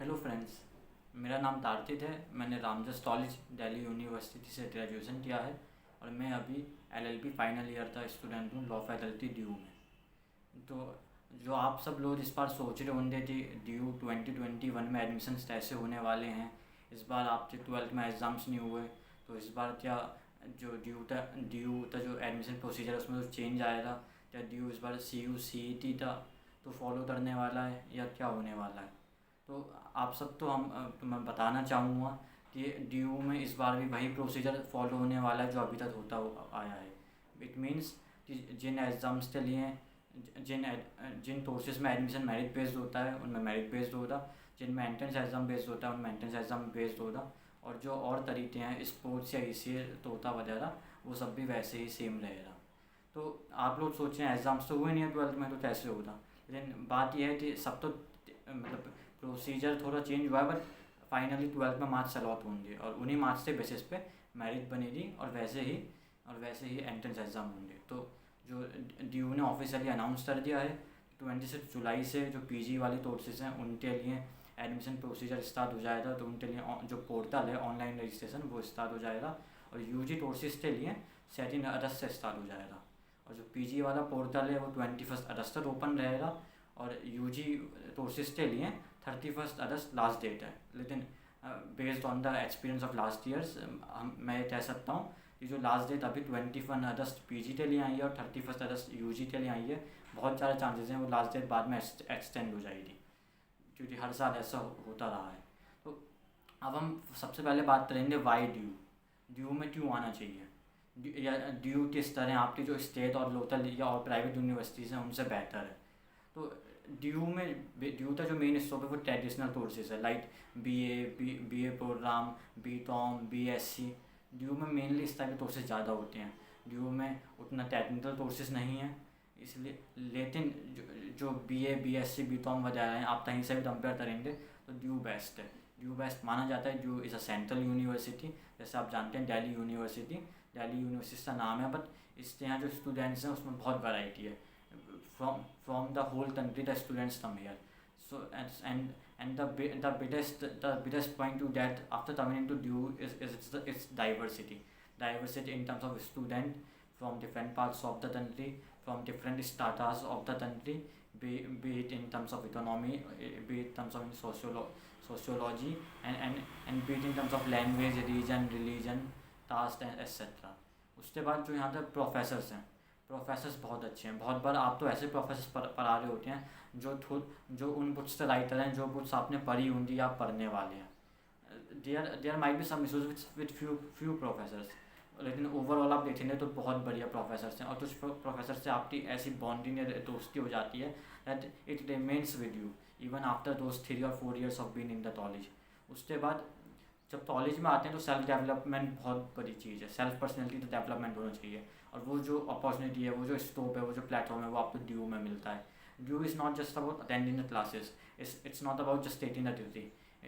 Hello friends. मेरा नाम तार्थिक है। मैंने रामजस कॉलेज दिल्ली यूनिवर्सिटी से ग्रेजुएशन किया है और मैं अभी एलएलबी फाइनल ईयर का स्टूडेंट हूँ लॉ फैकल्टी ड्यू में। तो जो आप सब लोग इस बार सोच रहे होंगे कि ड्यू 2021 में एडमिशन्स कैसे होने वाले हैं, इस बार आपके 12th में एग्ज़ाम्स नहीं हुए तो इस बार क्या जो ड्यू था जो एडमिशन प्रोसीजर है उसमें तो चेंज आएगा, क्या ड्यू इस बार CU CET था तो फॉलो करने वाला है या क्या होने वाला है। तो आप सब तो मैं बताना चाहूँगा कि ड्यू में इस बार भी वही प्रोसीजर फॉलो होने वाला है जो अभी तक आया है। इट मीन्स कि जिन एग्ज़ाम्स के लिए जिन कोर्सेज में एडमिशन मेरिट बेस्ड होता है उनमें मेरिट बेस्ड होगा, जिनमें एंट्रेंस एग्ज़ाम बेस्ड होता है उनमें एंट्रेंस एग्ज़ाम बेस्ड होगा, और जो और तरीके हैं स्पोर्ट्स या ECA तोता वगैरह वो सब भी वैसे ही सेम रहेगा। तो आप लोग सोचें एग्ज़ाम्स तो हुए नहीं है 12th में तो कैसे होगा, लेकिन बात यह है कि सब तो मतलब प्रोसीजर थोड़ा चेंज हुआ है, बट फाइनली 12th में मार्क्स अलॉट होंगे और उन्हीं मार्क्स के बेसिस पे मेरिट बनेगी और वैसे ही एंट्रेंस एग्ज़ाम होंगे। तो जो ड्यू ने ऑफिशियली अनाउंस कर दिया है 26 जुलाई से जो PG वाली कोर्सेज हैं उनके लिए एडमिशन प्रोसीजर स्टार्ट हो जाएगा। तो उनके लिए जो पोर्टल है ऑनलाइन रजिस्ट्रेशन वो स्टार्ट हो जाएगा और UG कोर्सेज के लिए 17 अगस्त से स्टार्ट हो जाएगा। और जो PG वाला पोर्टल है वो 21 अगस्त तक ओपन रहेगा और UG कोर्सेज के लिए 31 अगस्त लास्ट डेट है। लेकिन based on the experience of last years मैं कह सकता हूँ कि जो लास्ट डेट अभी 21 अगस्त PG के लिए आई है और 31 अगस्त UG के लिए आई है, बहुत ज़्यादा चांसेस हैं वो लास्ट डेट बाद में एक्सटेंड हो जाएगी, क्योंकि हर साल ऐसा होता रहा है। तो अब हम सबसे पहले बात करेंगे वाई ड्यू में क्यों आना चाहिए, या ड्यू किस तरह आपकी जो स्टेट और लोकल या और प्राइवेट यूनिवर्सिटीज़ हैं उनसे बेहतर है। तो ड्यू का जो मेन स्कोप है वो ट्रेडिशनल कोर्सेज है, like BA programme, BCom, BSc। DU में मेनली इस टाइप के कोर्सेज ज़्यादा होते हैं। ड्यू में उतना टेक्निकल कोर्सेज नहीं है, इसलिए लेकिन जो BA BSc BCom वगैरह हैं आप कहीं से भी कंपेयर करेंगे तो ड्यू बेस्ट है। ड्यू बेस्ट माना जाता है। DU is a central university, जैसे आप जानते हैं दिल्ली यूनिवर्सिटी का नाम है, बट इसके यहाँ जो स्टूडेंट्स हैं उसमें बहुत वैरायटी है। from the whole country the students come here. So and the biggest point to that after coming into DU is its diversity in terms of student from different parts of the country, from different stratas of the country, be it in terms of economy, be it in terms of sociology, and be it in terms of language, religion, caste and etc. उसके बाद जो यहाँ पर professors बहुत अच्छे हैं। बहुत बार आप तो ऐसे प्रोफेसर्स पढ़ा रहे होते हैं जो उन बुक्स से राइटर हैं जो बुक्स आपने पढ़ी होंगी या आप पढ़ने वाले हैं। There might be some issues with few professors, लेकिन ओवरऑल आप देखेंगे तो बहुत बढ़िया प्रोफेसर्स हैं और कुछ प्रोफेसर से आपकी ऐसी बॉन्डिंग या दोस्ती हो जाती है that it remains with you even after those 3 or 4 years of being in the college. उसके बाद जब कॉलेज में आते हैं तो सेल्फ डेवलपमेंट बहुत बड़ी चीज़ है, सेल्फ पर्सनैलिटी तो डेवलपमेंट होना चाहिए, और वो जो अपॉर्चुनिटी है, वो जो स्कोप है, वो जो प्लेटफॉर्म है वो आपको ड्यू में मिलता है। DU is not just about attending the classes, it's not about just taking the duty,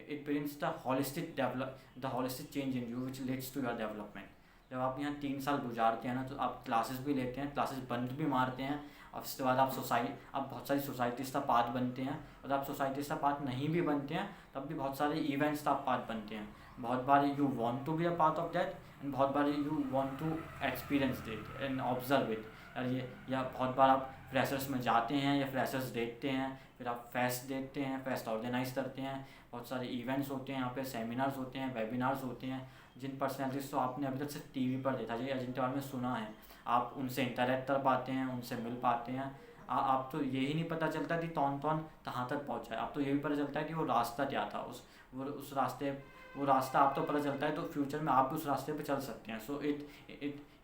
it brings the holistic change in you which leads to your development. जब आप यहाँ 3 साल गुजारते हैं ना तो आप क्लासेस भी लेते हैं, क्लासेस बंद भी मारते हैं, और उसके बाद आप बहुत सारी सोसाइटीज़ का पार्ट बनते हैं, और आप सोसाइटीज़ का पार्ट नहीं भी बनते हैं तब भी बहुत सारे इवेंट्स का आप पार्ट बनते हैं। बहुत बार you want to be a part of that and बहुत बार you want to experience it and observe it. या बहुत बार आप फ्रेशर्स में जाते हैं या फ्रेशर्स देखते हैं, फिर आप फेस्ट देखते हैं, फेस्ट ऑर्गेनाइज करते हैं, बहुत सारे इवेंट्स होते हैं, यहाँ पे सेमिनार्स होते हैं, वेबिनार्स होते हैं, जिन पर्सनैलिटीज़ तो आपने अभी तक सिर्फ TV पर देखा या जिनके बारे में सुना है, आप उनसे इंटरेक्ट कर पाते हैं, उनसे मिल पाते हैं। आप तो यही नहीं पता चलता कि कौन कहाँ तक पहुँचा है, आप तो ये भी पता चलता है कि वो रास्ता क्या था, वो रास्ता आप तो पता चलता है तो फ्यूचर में आप भी उस रास्ते पे चल सकते हैं। So it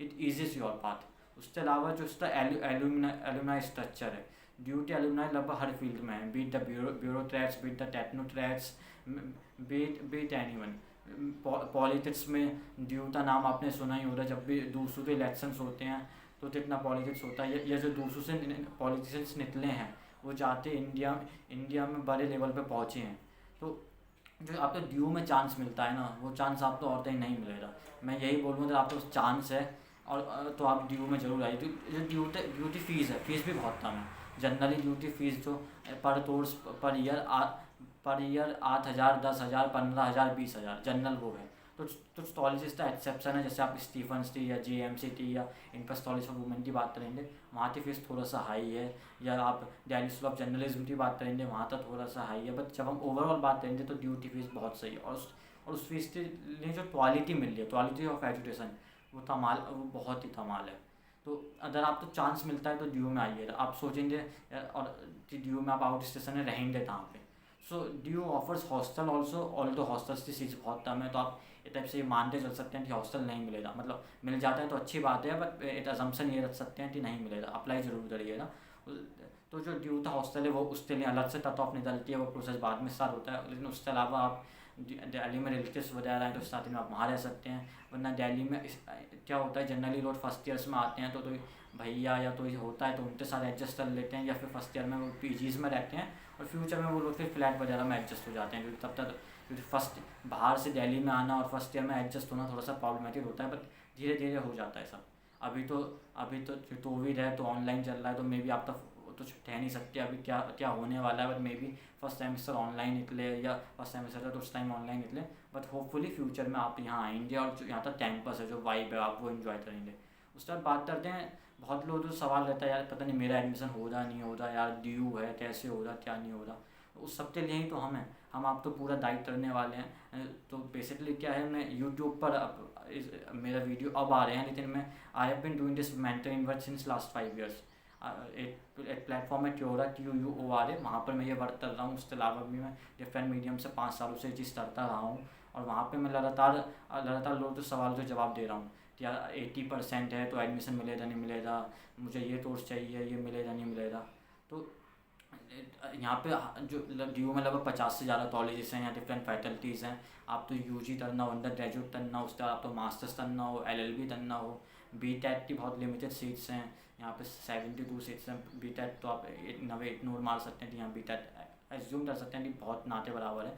eases your path. उसके अलावा जो उसका एलुमनाई स्ट्रक्चर है, ड्यू के एलुमनाई लगभग हर फील्ड में है, beat the bureaucrats, beat the technocrats, beat anyone. Politics में ड्यू का नाम आपने सुना ही होगा, जब भी दूसरों के इलेक्शंस होते हैं तो कितना पॉलिटिक्स होता है, या जो दूसरों से पॉलिटिशियंस निकले हैं वो जाते इंडिया में बड़े लेवल पे पहुँचे हैं। तो जो आपको ड्यू में चांस मिलता है ना, वो चांस आपको और कहीं नहीं मिलेगा। मैं यही बोलूँगा कि आपको चांस है और तो आप ड्यू में ज़रूर आइए। जो ड्यू की फ़ीस है, फ़ीस भी बहुत कम है। जनरली ड्यू की फ़ीस जो पर course per year per year 8,000, 10,000, 15,000, 20,000 general वो है। कुछ कॉलेजेस का एक्सेप्शन है, जैसे आप स्टीफन्स टी या JMCT या इनपस कॉलेज ऑफ वुमेन की बात करेंगे, वहाँ की फीस थोड़ा सा हाई है। या आप दिल्ली स्कूल ऑफ जर्नलिज्म की बात करेंगे, वहाँ तक थोड़ा सा हाई है। बट जब हम ओवरऑल बात करेंगे तो ड्यू की फीस बहुत सही है। और उस फीस के लिए जो क्वालिटी मिल रही है, क्वालिटी ऑफ एजुकेशन, वो कमाल, वो बहुत ही कमाल है। तो अगर आपको चांस मिलता है तो ड्यू में आइए। आप सोचेंगे और कि ड्यू में आप आउट स्टेशन में रहेंगे कहाँ पे। So due offers hostel also, although hostels की फीस बहुत कम है, तो आप एक टाइप से मानते चल सकते हैं कि हॉस्टल नहीं मिलेगा। मतलब मिल जाता है तो अच्छी बात है, बट एक अजम्पशन ये रख सकते हैं कि नहीं मिलेगा, अप्लाई ज़रूर करिएगा। तो जो ड्यू था हॉस्टल है वो उसके लिए अलग से कट ऑफ निकलती है, वो प्रोसेस बाद में स्टार्ट होता है। लेकिन उसके अलावा आप दिल्ली में रिलेटिव्स वगैरह हैं तो स्टार्टिंग में आप वहाँ रह सकते हैं। वरना दिल्ली में क्या होता है, जनरली लोग फर्स्ट ईयर्स में आते हैं तो भैया या तो होता है तो उनके साथ एडजस्ट कर लेते हैं, या फिर फर्स्ट ईयर में वो PGs में रहते हैं और फ्यूचर में वो लोग फिर फ्लैट वगैरह में एडजस्ट हो जाते हैं। क्योंकि तब तक क्योंकि फर्स्ट बाहर से दिल्ली में आना और फर्स्ट ईयर में एडजस्ट होना थोड़ा सा प्रॉब्लमेटिक होता है, बट धीरे धीरे हो जाता है सब। अभी तो कोविड है तो ऑनलाइन चल रहा है, तो मे बी आप तो कह नहीं सकते अभी क्या क्या होने वाला है। But may be first semester online निकले या फर्स्ट सेमेस्टर है तो उस टाइम ऑनलाइन निकले। बट होपफुली फ्यूचर में आप यहाँ आएंगे और जो यहाँ तक कैंपस है, जो वाइब है, आप वो इन्जॉय करेंगे। उसके बाद बात करते हैं, बहुत लोग जो सवाल रहता है यार पता नहीं मेरा एडमिशन हो रहा नहीं हो रहा, यार ड्यू है कैसे हो रहा क्या नहीं हो रहा। उस सब के लिए ही तो हम आपको पूरा गाइड करने वाले हैं। तो बेसिकली क्या है, मैं यूट्यूब पर मेरा वीडियो अब आ रहे हैं, लेकिन मैं I have been doing this mentoring work since last 5 years. एक प्लेटफॉर्म है ट्योरा, TUORA, वहाँ पर मैं ये वर्क कर रहा हूँ। उसके अलावा भी मैं डिफरेंट मीडियम से 5 सालों से ये चीज़ करता रहा हूँ। और वहाँ पे मैं लगातार लोगों के सवाल के जवाब दे रहा हूँ। क्या 80% है तो एडमिशन मिलेगा नहीं मिलेगा, मुझे ये कोर्स चाहिए, ये मिलेगा नहीं मिलेगा। तो यहाँ पे जो ड्यू में लगभग 50 से ज़्यादा कॉलेजेस हैं, यहाँ डिफरेंट फैकल्टीज़ हैं। आप तो UG करना हो, अंडर ग्रेजुएट करना हो, उसके बाद आप तो मास्टर्स करना हो, LLB करना हो। BTET की बहुत लिमिटेड सीट्स हैं यहाँ पे, 72 सीट्स हैं। BTET तो आप नवे इग्नोर मार सकते हैं कि यहाँ BTET एज्यूम कर सकते हैं कि बहुत नाते बराबर है,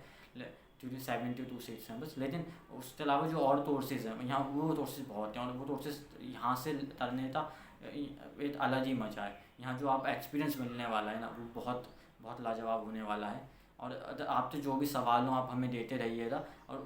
क्योंकि 72 सीट्स हैं बस। लेकिन उसके अलावा जो और कोर्सेज हैं यहाँ, वो कोर्सेज बहुत हैं, और वो कोर्सेज यहाँ से करने का एक अलग ही मज़ा है। यहाँ जो आप एक्सपीरियंस मिलने वाला है ना, वो बहुत बहुत लाजवाब होने वाला है। और आपसे जो भी सवाल हो आप हमें देते रहिएगा। और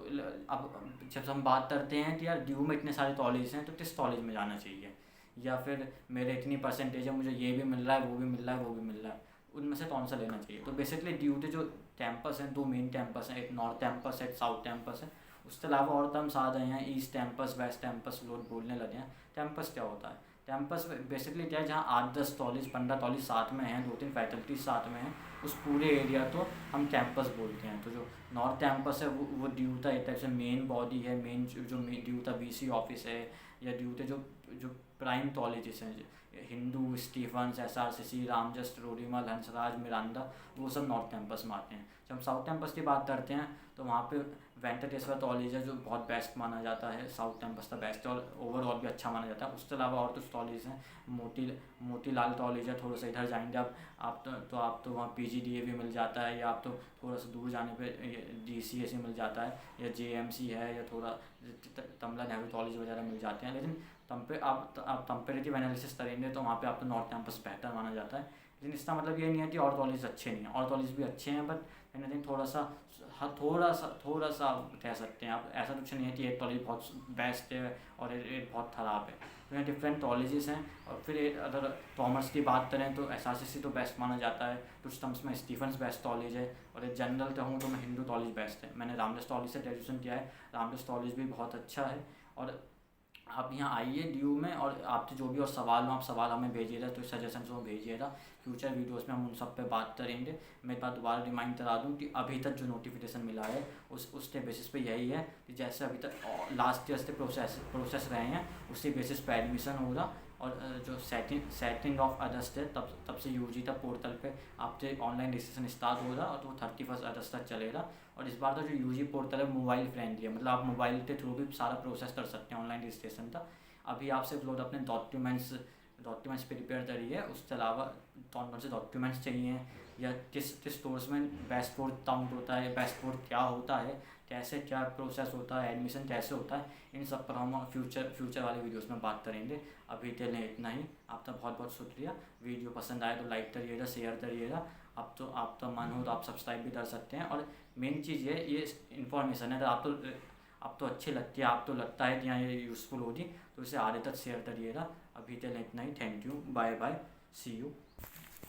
अब जब हम बात करते हैं कि यार ड्यू में इतने सारे कॉलेज हैं तो किस कॉलेज में जाना चाहिए, या फिर मेरे इतनी परसेंटेज है, मुझे ये भी मिल रहा है, वो भी मिल रहा है, वो भी मिल रहा है, उनमें से कौन सा लेना चाहिए। तो बेसिकली ड्यू के जो कैंपस हैं, 2 मेन कैंपस हैं, एक नॉर्थ कैंपस है, एक साउथ कैंपस है। उसके अलावा और टर्म्स आ रहे हैं, ईस्ट कैंपस, वेस्ट कैंपस, लोग बोलने लगे हैं। कैंपस क्या होता है? कैंपस बेसिकली क्या है, जहाँ 8-10 कॉलेज 15 कॉलेज साथ में हैं, 2-3 फैकल्टीज साथ में हैं, उस पूरे एरिया तो हम कैंपस बोलते हैं। तो जो नॉर्थ कैंपस है वो ड्यू का एक टाइप से मेन बॉडी है, मेन जो ड्यू का VC ऑफिस है, या ड्यू के जो प्राइम कॉलेजेस हैं, हिंदू, स्टीफन्स, SRCC, रामजस्ट, रोडीमल, हंसराज, मिरांडा, वो सब नॉर्थ कैंपस में आते हैं। जब हम साउथ कैंपस की बात करते हैं तो वहाँ पे वेंकटेश्वर कॉलेज है जो बहुत बेस्ट माना जाता है, साउथ कैंपस का बेस्ट और ओवरऑल भी अच्छा माना जाता है। उसके अलावा और कुछ कॉलेज हैं, मोतीलाल कॉलेज है, थोड़ा सा इधर जाएंगे आप तो वहाँ PGDA भी मिल जाता है, या आप तो थोड़ा सा दूर जाने पे DCA मिल जाता है, या JMC है, या थोड़ा कमला नेहरू कॉलेज वगैरह मिल जाते हैं। लेकिन आप कंपेरेटिव एनालिसिस करेंगे तो वहाँ पे आपको नॉर्थ कैंपस बेहतर माना जाता है। लेकिन इसका मतलब ये नहीं है कि और कॉलेज अच्छे नहीं हैं, और कॉलेज भी अच्छे हैं, बट कहीं ना कहीं थोड़ा सा कह सकते हैं आप। ऐसा कुछ नहीं है कि एक कॉलेज बहुत बेस्ट है और एक बहुत ख़राब है। तो यहाँ डिफरेंट कॉलेजेस हैं। और फिर अगर कॉमर्स की बात करें तो SRCC तो बेस्ट माना जाता है, कुछ टर्म्स में स्टीफन्स बेस्ट कॉलेज है, और एक जनरल कहूँ तो मैं हिंदू कॉलेज बेस्ट है। मैंने रामदास कॉलेज से ग्रेजुएशन किया है, रामदास कॉलेज भी बहुत अच्छा है। और आप यहाँ आइए ड्यू में, और आपसे जो भी और सवाल हो आप सवाल हमें भेजिएगा, तो सजेशंस वो भेजिएगा। फ्यूचर वीडियोस में हम उन सब पे बात करेंगे। मैं एक बार दोबारा रिमाइंड करा दूँ कि अभी तक जो नोटिफिकेशन मिला है उसके बेसिस पे यही है कि जैसे अभी तक लास्ट ईयर से प्रोसेस रहे हैं, उसी बेसिस पे एडमिशन होगा। और जो सेटिंग ऑफ अगस्त है तब से UG तक पोर्टल पे आपसे ऑनलाइन रजिस्ट्रेशन स्टार्ट होगा, और वो 31 अगस्त तक चलेगा। और इस बार तो जो UG पोर्टल है मोबाइल फ्रेंडली है, मतलब आप मोबाइल के थ्रू भी सारा प्रोसेस कर सकते हैं ऑनलाइन रजिस्ट्रेशन का। अभी आप सिर्फ लोग अपने डॉक्यूमेंट्स प्रिपेयर करिए। उसके अलावा कौन से डॉक्यूमेंट्स चाहिए, या किस कोर्स में बेस्ट कोर्स काउंट होता है, बेस्ट कोर्स क्या होता है, कैसे क्या प्रोसेस होता है, एडमिशन कैसे होता है, इन सब पर हम फ्यूचर वाले वीडियोस में बात करेंगे। अभी के लिए इतना ही। आपका बहुत बहुत शुक्रिया। वीडियो पसंद आए तो लाइक करिएगा, शेयर करिएगा, आप तो मन हो तो आप सब्सक्राइब भी कर सकते हैं। और मेन चीज़ ये इन्फॉर्मेशन है, अगर आप तो अच्छी लगती है, आप तो लगता है कि हाँ ये यूज़फुल होगी, तो इसे आगे तक शेयर करिएगा। अभी तक इतना ही। Thank you, bye bye, see you.